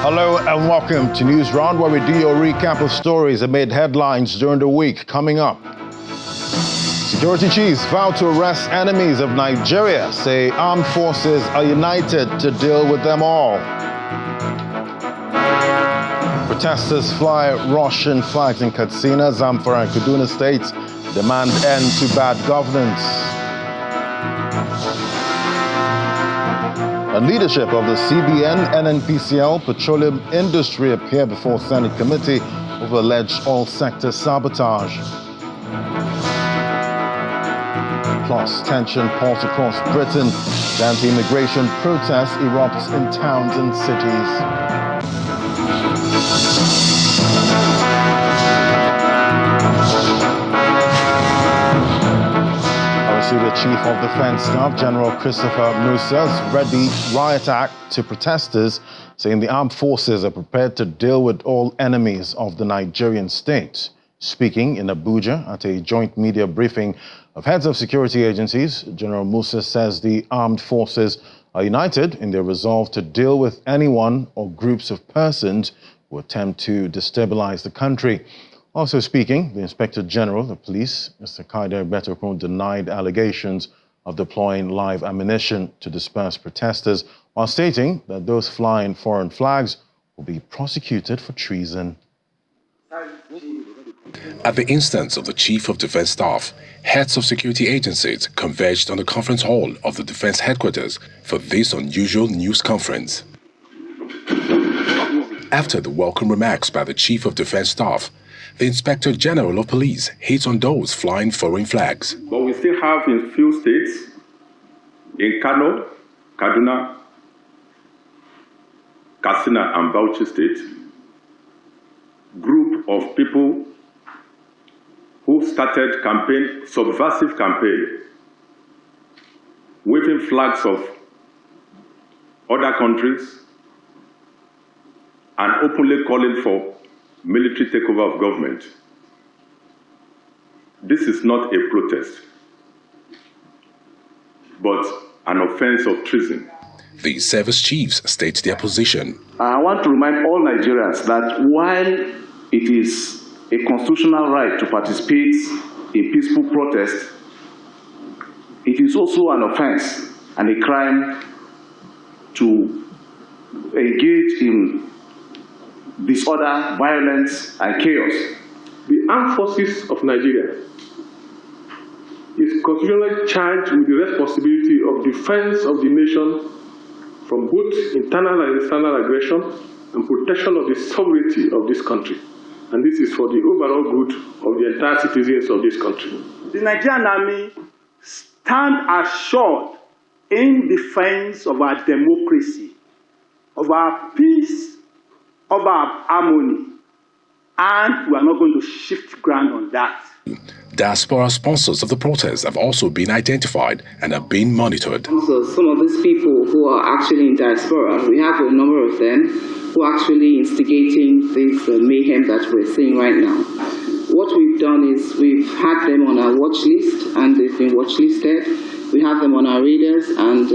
Hello and welcome to News Round, where we do your recap of stories that made headlines during the week. Coming up, security chiefs vow to arrest enemies of Nigeria, say armed forces are united to deal with them all. Protesters fly Russian flags in Katsina, Zamfara and Kaduna states, demand end to bad governance. And leadership of the CBN, NNPCL, Petroleum industry appear before Senate committee over alleged oil sector sabotage. Plus, tension pours across Britain. The anti-immigration protests erupts in towns and cities. The Chief of Defense Staff, General Christopher Musa's read the riot act to protesters, saying the armed forces are prepared to deal with all enemies of the Nigerian state. Speaking in Abuja at a joint media briefing of heads of security agencies, General Musa says the armed forces are united in their resolve to deal with anyone or groups of persons who attempt to destabilize the country. Also speaking, the Inspector General of Police, Mr. Kaide Betokun, denied allegations of deploying live ammunition to disperse protesters, while stating that those flying foreign flags will be prosecuted for treason. At the instance of the Chief of Defense Staff, heads of security agencies converged on the conference hall of the Defense Headquarters for this unusual news conference. After the welcome remarks by the Chief of Defense Staff, the Inspector General of Police hits on those flying foreign flags. But we still have in few states, in Kano, Kaduna, Katsina and Bauchi State, group of people who started subversive campaign, waving flags of other countries and openly calling for military takeover of government. This is not a protest, but an offense of treason. The service chiefs state their position. I want to remind all Nigerians that while it is a constitutional right to participate in peaceful protest, it is also an offense and a crime to engage in disorder, violence, and chaos. The armed forces of Nigeria is constitutionally charged with the responsibility of defense of the nation from both internal and external aggression and protection of the sovereignty of this country. And this is for the overall good of the entire citizens of this country. The Nigerian Army stand assured in defense of our democracy, of our peace, of our harmony, and we are not going to shift ground on that. Diaspora sponsors of the protests have also been identified and are being monitored. So some of these people who are actually in diaspora, we have a number of them who are actually instigating this mayhem that we're seeing right now. What we've done is we've had them on our watch list, and they've been watch listed. We have them on our radars, and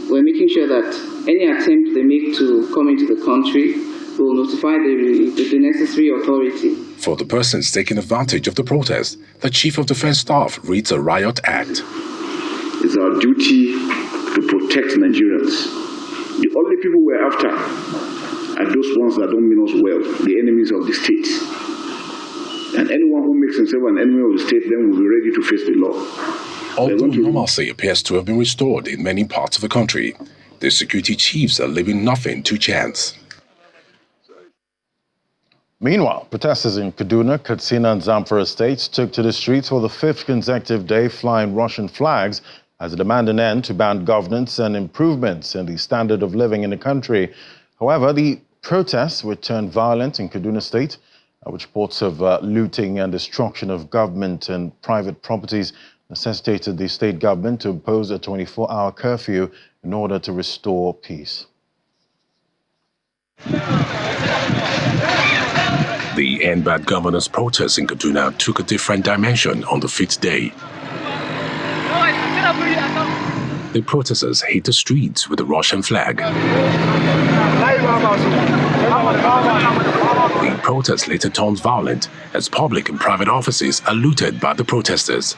we're making sure that any attempt they make to come into the country will notify the necessary authority. For the persons taking advantage of the protest, the Chief of Defense Staff reads a riot act. It's our duty to protect Nigerians. The only people we're after are those ones that don't mean us well, the enemies of the state. And anyone who makes himself an enemy of the state then will be ready to face the law. Although normalcy appears to have been restored in many parts of the country, the security chiefs are leaving nothing to chance. Meanwhile, protesters in Kaduna, Katsina and Zamfara states took to the streets for the fifth consecutive day flying Russian flags as they demand an end to bad governance and improvements in the standard of living in the country. However, the protests were turned violent in Kaduna State, which reports of looting and destruction of government and private properties necessitated the state government to impose a 24-hour curfew in order to restore peace. The End Bad Governance protests in Kaduna took a different dimension on the fifth day. The protesters hit the streets with the Russian flag. protests later turned violent as public and private offices are looted by the protesters.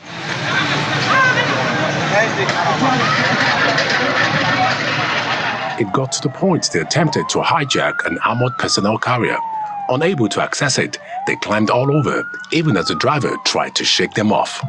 It got to the point they attempted to hijack an armored personnel carrier. Unable to access it, they climbed all over, even as the driver tried to shake them off.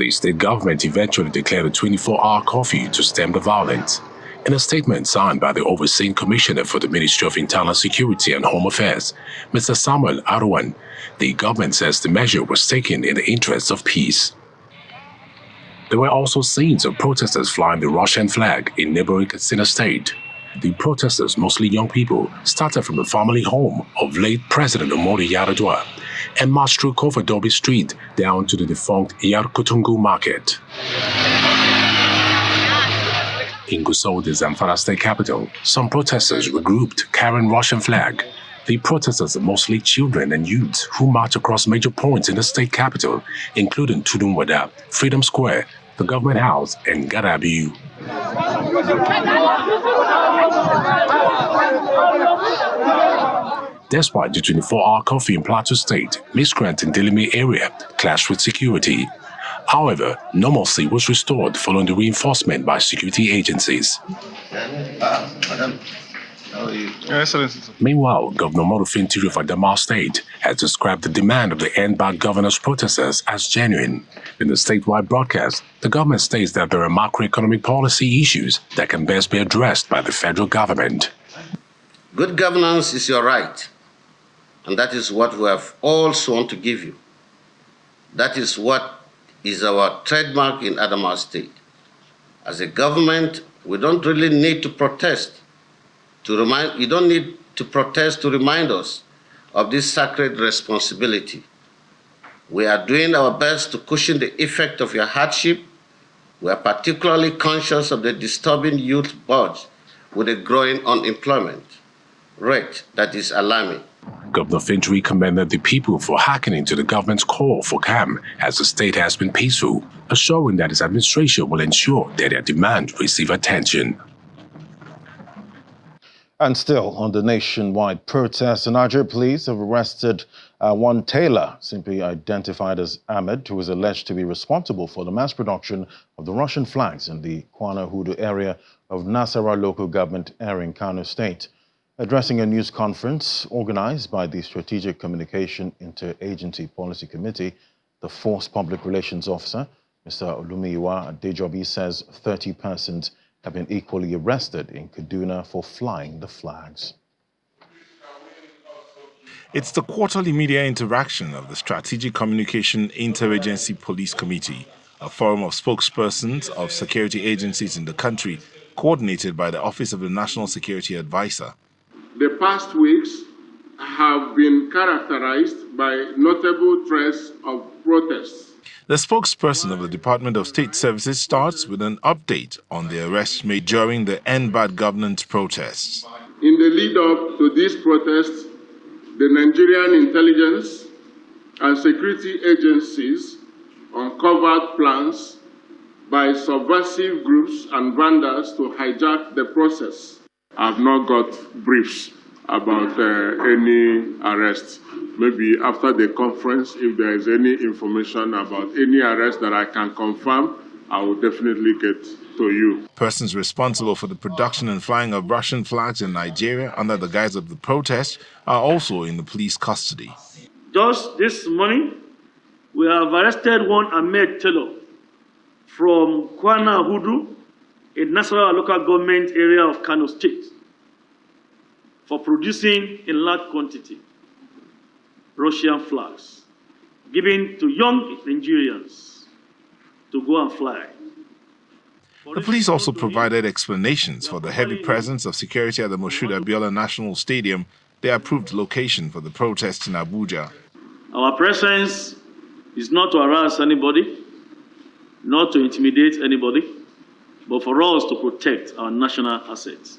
The state government eventually declared a 24-hour curfew to stem the violence. In a statement signed by the overseeing commissioner for the Ministry of Internal Security and Home Affairs, Mr. Samuel Arwan, the government says the measure was taken in the interests of peace. There were also scenes of protesters flying the Russian flag in neighboring Katsina State. The protesters, mostly young people, started from the family home of late President Umaru Yar'Adua and marched through Kofa Dobe Street down to the defunct Iyar Market. In Gusau, the Zamfara state capital, some protesters regrouped carrying Russian flag. The protesters are mostly children and youths who marched across major points in the state capital, including Tudun Wada, Freedom Square, the Government House, and Garabiu. Despite the 24-hour curfew in Plateau State, miscreants in Dilimi area clashed with security. However, normalcy was restored following the reinforcement by security agencies. Meanwhile, Governor Morufintiri of Adamawa State has described the demand of the end-bad governors protesters as genuine. In the statewide broadcast, the government states that there are macroeconomic policy issues that can best be addressed by the federal government. Good governance is your right, and that is what we have all sworn to give you. That is what is our trademark in Adamawa State. As a government, we don't really need to protest you don't need to protest to remind us of this sacred responsibility. We are doing our best to cushion the effect of your hardship. We are particularly conscious of the disturbing youth bulge with a growing unemployment rate that is alarming. Governor Fintiri commended the people for hearkening to the government's call for calm as the state has been peaceful, assuring that his administration will ensure that their demands receive attention. And still on the nationwide protests, the Nigeria police have arrested one tailor, simply identified as Ahmed, who is alleged to be responsible for the mass production of the Russian flags in the Kwana Hudu area of Nasarawa local government area in Kano State. Addressing a news conference organized by the Strategic Communication Interagency Policy Committee, the Force Public Relations Officer, Mr. Olumiyiwa Adejobi, says 30 persons have been equally arrested in Kaduna for flying the flags. It's the quarterly media interaction of the Strategic Communication Interagency Police Committee, a forum of spokespersons of security agencies in the country, coordinated by the Office of the National Security Advisor. The past weeks have been characterized by notable threats of protests. The spokesperson of the Department of State Services starts with an update on the arrests made during the End Bad Governance protests. In the lead-up to these protests, the Nigerian intelligence and security agencies uncovered plans by subversive groups and vandals to hijack the process. I've not got briefs about any arrests. Maybe after the conference, if there is any information about any arrest that I can confirm, I will definitely get to you. Persons responsible for the production and flying of Russian flags in Nigeria under the guise of the protest are also in the police custody. Just this morning, we have arrested one Ahmed Taylor from Kwana Hudu, in Nasarawa local government area of Kano State, for producing in large quantity Russian flags, given to young Nigerians to go and fly. The police also provided explanations for the heavy presence of security at the Moshood Abiola National Stadium, the approved location for the protests in Abuja. Our presence is not to harass anybody, not to intimidate anybody, but for us to protect our national assets.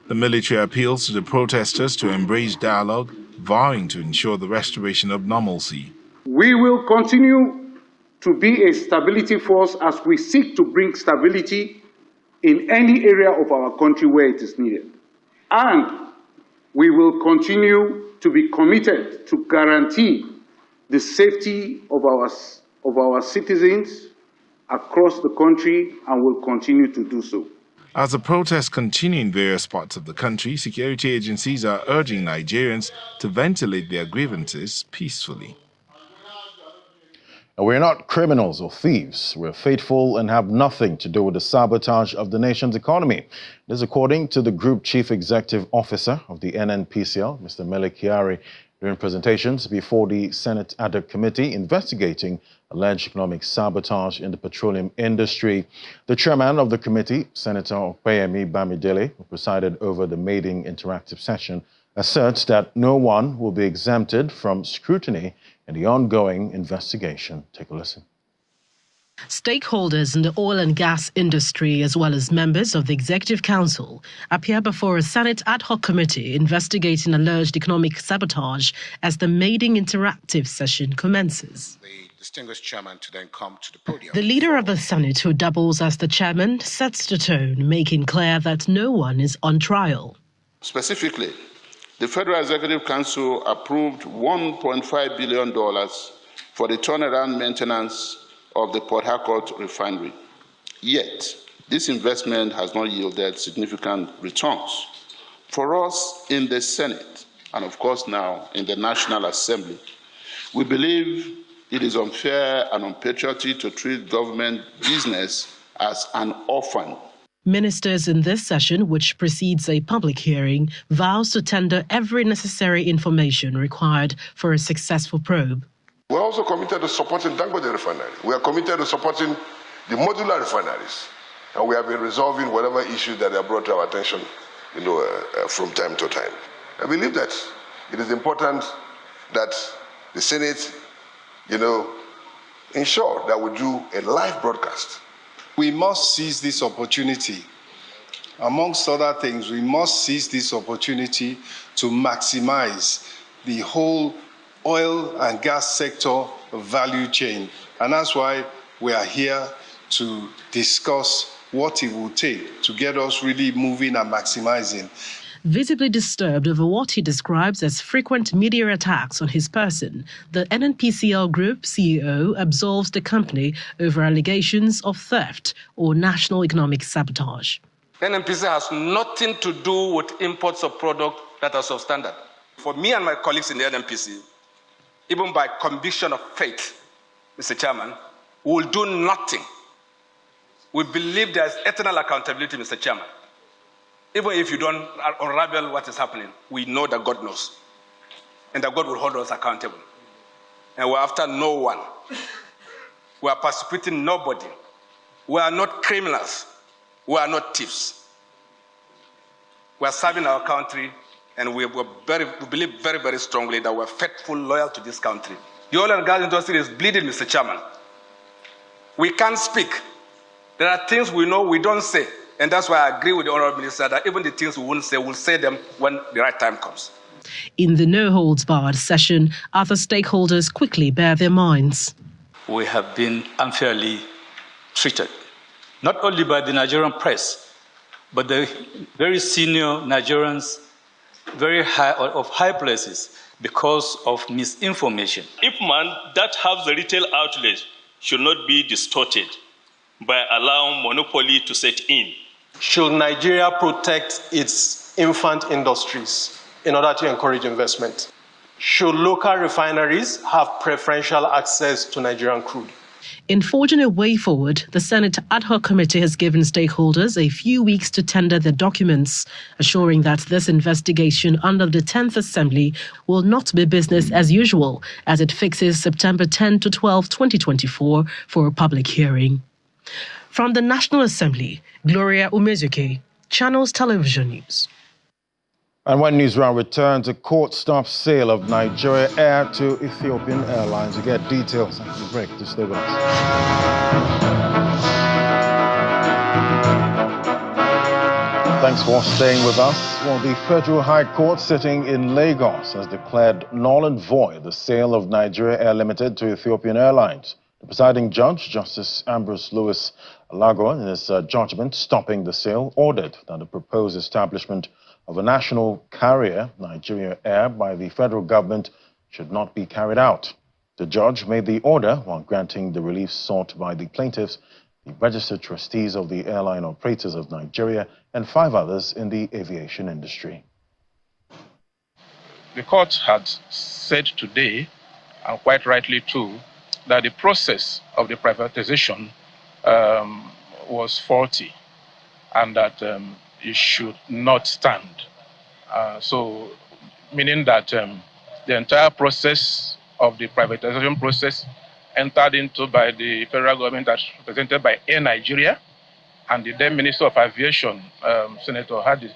The military appeals to the protesters to embrace dialogue, vowing to ensure the restoration of normalcy. We will continue to be a stability force as we seek to bring stability in any area of our country where it is needed. And we will continue to be committed to guarantee the safety of our citizens across the country, and will continue to do so. As the protests continue in various parts of the country, security agencies are urging Nigerians to ventilate their grievances peacefully. We're not criminals or thieves. We're faithful and have nothing to do with the sabotage of the nation's economy. This, according to the Group Chief Executive Officer of the NNPCL, Mr. Mele Kyari, during presentations before the Senate Ad hoc Committee investigating alleged economic sabotage in the petroleum industry. The chairman of the committee, Senator Opeyemi Bamidele, who presided over the maiden interactive session, asserts that no one will be exempted from scrutiny in the ongoing investigation. Take a listen. Stakeholders in the oil and gas industry, as well as members of the Executive Council, appear before a Senate ad hoc committee investigating alleged economic sabotage as the maiden interactive session commences. The distinguished chairman to then come to the podium. The leader of the Senate, who doubles as the chairman, sets the tone, making clear that no one is on trial. Specifically, the Federal Executive Council approved $1.5 billion for the turnaround maintenance of the Port Harcourt refinery. Yet, this investment has not yielded significant returns. For us in the Senate, and of course now in the National Assembly, we believe it is unfair and unpatriotic to treat government business as an orphan. Ministers in this session, which precedes a public hearing, vows to tender every necessary information required for a successful probe. We're also committed to supporting Dangote refinery. We are committed to supporting the modular refineries. And we have been resolving whatever issues that are brought to our attention, from time to time. I believe that it is important that the Senate, ensure that we do a live broadcast. We must seize this opportunity. Amongst other things, we must seize this opportunity to maximize the whole oil and gas sector value chain. And that's why we are here to discuss what it will take to get us really moving and maximizing. Visibly disturbed over what he describes as frequent media attacks on his person, the NNPCL Group CEO absolves the company over allegations of theft or national economic sabotage. NNPC has nothing to do with imports of products that are substandard. For me and my colleagues in the NNPC, even by conviction of faith, Mr. Chairman, we will do nothing. We believe there is eternal accountability, Mr. Chairman. Even if you don't unravel what is happening, we know that God knows. And that God will hold us accountable. And we're after no one. We are persecuting nobody. We are not criminals. We are not thieves. We are serving our country, and we believe very, very strongly that we're faithful, loyal to this country. The oil and gas industry is bleeding, Mr. Chairman. We can't speak. There are things we know we don't say. And that's why I agree with the Honourable Minister that even the things we won't say, we'll say them when the right time comes. In the no-holds-barred session, other stakeholders quickly bare their minds. We have been unfairly treated, not only by the Nigerian press, but the very senior Nigerians, of high places, because of misinformation. If man that have the retail outlet should not be distorted by allowing monopoly to set in. Should Nigeria protect its infant industries in order to encourage investment? Should local refineries have preferential access to Nigerian crude? In forging a way forward, the Senate Ad hoc Committee has given stakeholders a few weeks to tender their documents, assuring that this investigation under the 10th Assembly will not be business as usual, as it fixes September 10 to 12, 2024 for a public hearing. From the National Assembly, Gloria Umezuke, Channels Television News. And when Newsround returns, a court stops sale of Nigeria Air to Ethiopian Airlines. You get details after the break. Just stay with us. Thanks for staying with us. Well, the Federal High Court sitting in Lagos has declared null and void the sale of Nigeria Air Limited to Ethiopian Airlines. The presiding judge, Justice Ambrose Lewis Alago, in his judgment stopping the sale, ordered that the proposed establishment of a national carrier, Nigeria Air, by the federal government should not be carried out. The judge made the order while granting the relief sought by the plaintiffs, the registered trustees of the Airline Operators of Nigeria, and 5 others in the aviation industry. The court had said today, and quite rightly too, that the process of the privatization was faulty and that it should not stand. So, meaning that the entire process of the privatization process entered into by the federal government as represented by Air Nigeria and the then Minister of Aviation, Senator Hadi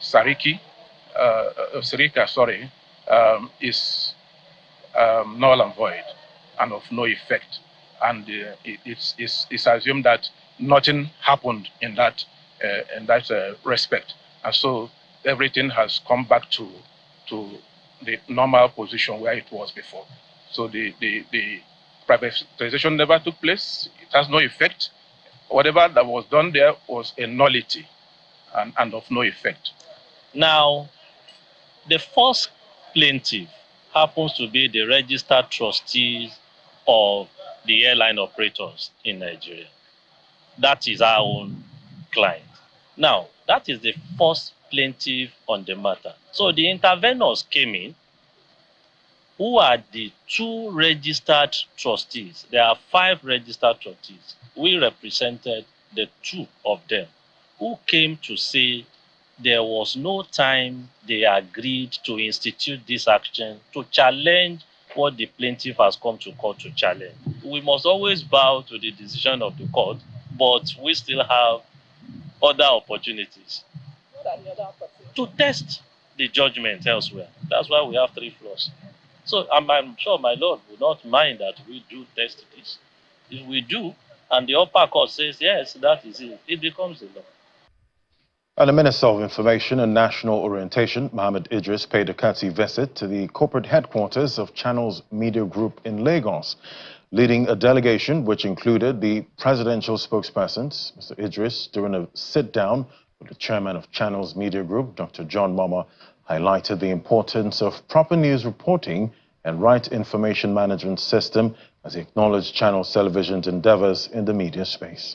Sirika, is null and void and of no effect. And it's assumed that nothing happened in that respect. And so everything has come back to the normal position where it was before. So the privatization never took place. It has no effect. Whatever that was done there was a nullity and of no effect. Now, the first plaintiff happens to be the registered trustees of the airline operators in Nigeria. That is our own client. Now, that is the first plaintiff on the matter. So the intervenors came in, who are the 2 registered trustees. There are 5 registered trustees. We represented the 2 of them who came to say there was no time they agreed to institute this action to challenge what the plaintiff has come to court to challenge. We must always bow to the decision of the court, but we still have other opportunities to test the judgment elsewhere. That's why we have 3 floors. So I'm sure my Lord will not mind that we do test this. If we do, and the upper court says, yes, that is it, it becomes a law. And the Minister of Information and National Orientation, Mohammed Idris, paid a courtesy visit to the corporate headquarters of Channels Media Group in Lagos, leading a delegation which included the presidential spokespersons. Mr. Idris, during a sit-down with the chairman of Channels Media Group, Dr. John Mama, highlighted the importance of proper news reporting and right information management system as he acknowledged Channels Television's endeavors in the media space.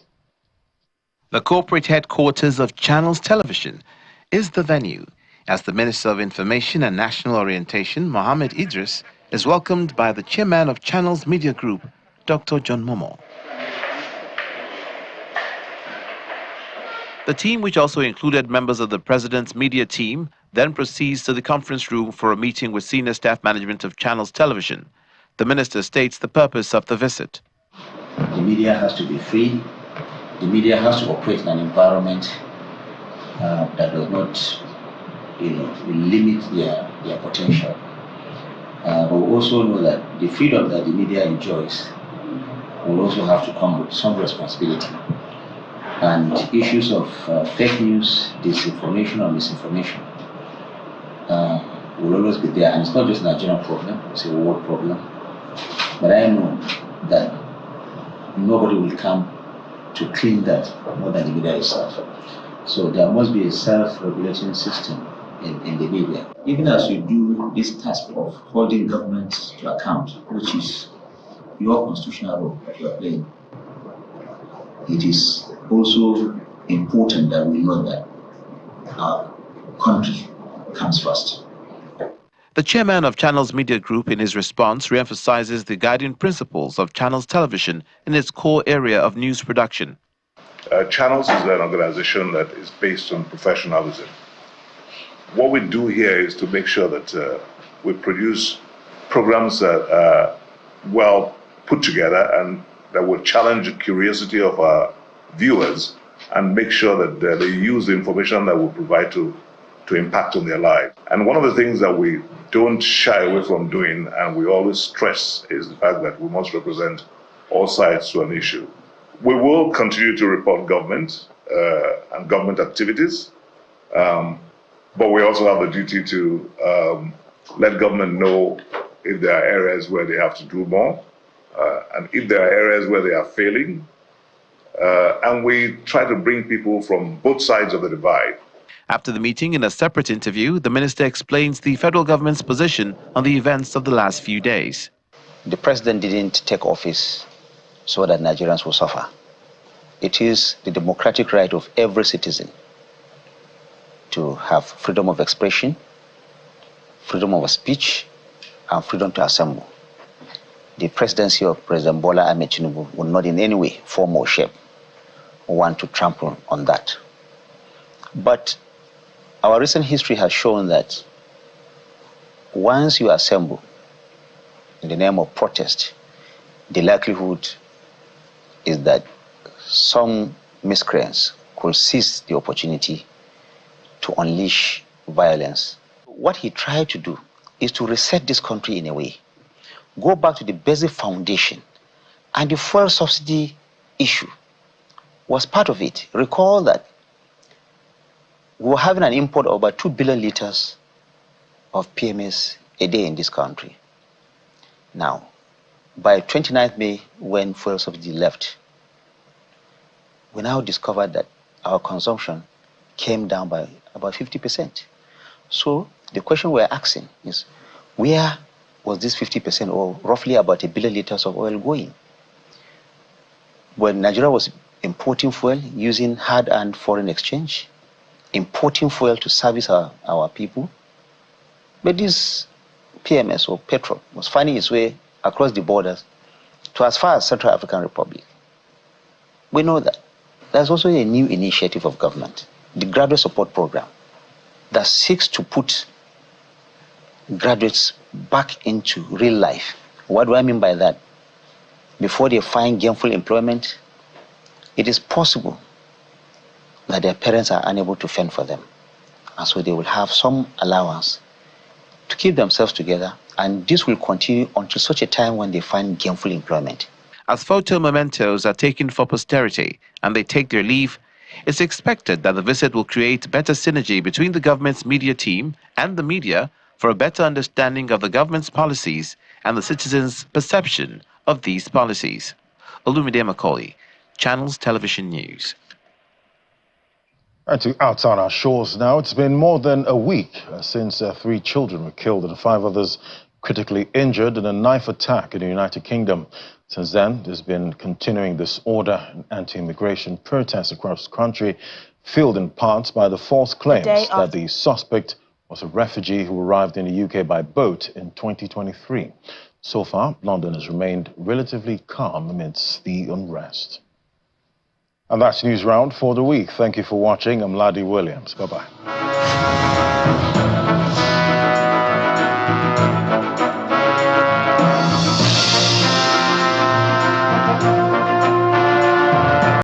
The corporate headquarters of Channels Television is the venue as the Minister of Information and National Orientation, Mohammed Idris, is welcomed by the chairman of Channels Media Group, Dr. John Momo. The team, which also included members of the President's media team, then proceeds to the conference room for a meeting with senior staff management of Channels Television. The minister states the purpose of the visit. The media has to be free. The media has to operate in an environment that does not, limit their potential. But we also know that the freedom that the media enjoys will also have to come with some responsibility. And issues of fake news, disinformation, or misinformation will always be there. And it's not just a Nigerian problem, it's a world problem. But I know that nobody will come to clean that more than the media itself. So there must be a self-regulating system in the media. Even as you do this task of holding government to account, which is your constitutional role that you are playing, it is also important that we know that our country comes first. The chairman of Channels Media Group, in his response, re-emphasizes the guiding principles of Channels Television in its core area of news production. Channels is an organization that is based on professionalism. What we do here is to make sure that we produce programs that are well put together and that will challenge the curiosity of our viewers and make sure that they use the information that we provide to impact on their lives. And one of the things that we don't shy away from doing, and we always stress, is the fact that we must represent all sides to an issue. We will continue to report government and government activities, But we also have the duty to let government know if there are areas where they have to do more, and if there are areas where they are failing. And we try to bring people from both sides of the divide. After the meeting, in a separate interview, the minister explains the federal government's position on the events of the last few days. The president didn't take office so that Nigerians will suffer. It is the democratic right of every citizen to have freedom of expression, freedom of speech, and freedom to assemble. The presidency of President Bola Ahmed Tinubu will not in any way, form or shape want to trample on that. But our recent history has shown that once you assemble in the name of protest, the likelihood is that some miscreants could seize the opportunity to unleash violence. What he tried to do is to reset this country in a way, go back to the basic foundation, and the fuel subsidy issue was part of it. Recall that we were having an import of about 2 billion liters of PMS a day in this country. Now, by 29th May, when fuel subsidy left, we now discovered that our consumption came down by about 50%. So the question we're asking is, where was this 50% or roughly about 1 billion liters of oil going? When Nigeria was importing fuel using hard-earned foreign exchange, importing fuel to service our people, but this PMS or petrol was finding its way across the borders to as far as Central African Republic. We know that. There's also a new initiative of government, the Graduate Support Program, that seeks to put graduates back into real life. What do I mean by that? Before they find gainful employment, it is possible that their parents are unable to fend for them. And so they will have some allowance to keep themselves together, and this will continue until such a time when they find gainful employment. As photo mementos are taken for posterity and they take their leave, it's expected that the visit will create better synergy between the government's media team and the media for a better understanding of the government's policies and the citizens' perception of these policies. Olumide Macaulay, Channels Television News. And to outside our shores now, it's been more than a week since 3 children were killed and 5 others critically injured in a knife attack in the United Kingdom. Since then, there's been continuing disorder and anti-immigration protests across the country, fueled in part by the false claims that the suspect was a refugee who arrived in the UK by boat in 2023. So far, London has remained relatively calm amidst the unrest. And that's News Round for the week. Thank you for watching. I'm Ladi Williams. Bye-bye.